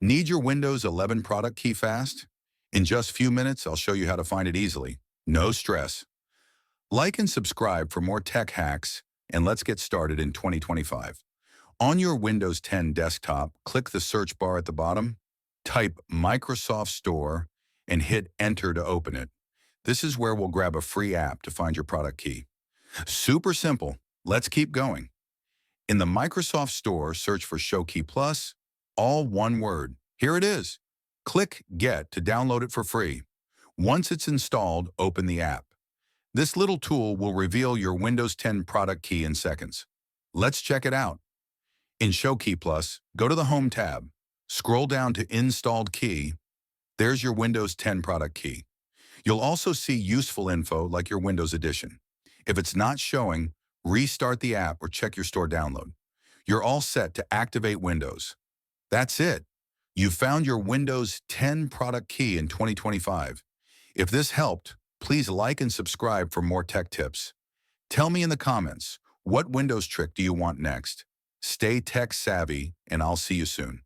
Need your Windows 11 product key fast? In just a few minutes, I'll show you how to find it easily. No stress. Like and subscribe for more tech hacks, and let's get started in 2025. On your Windows 10 desktop, click the search bar at the bottom, type Microsoft Store, and hit Enter to open it. This is where we'll grab a free app to find your product key. Super simple. Let's keep going. In the Microsoft Store, search for ShowKey Plus, all one word. Here it is. Click Get to download it for free. Once it's installed, open the app. This little tool will reveal your Windows 10 product key in seconds. Let's check it out. In ShowKey Plus, go to the Home tab. Scroll down to Installed Key. There's your Windows 10 product key. You'll also see useful info like your Windows Edition. If it's not showing, restart the app or check your store download. You're all set to activate Windows. That's it. You've found your Windows 10 product key in 2025. If this helped, please like and subscribe for more tech tips. Tell me in the comments, what Windows trick do you want next? Stay tech savvy, and I'll see you soon.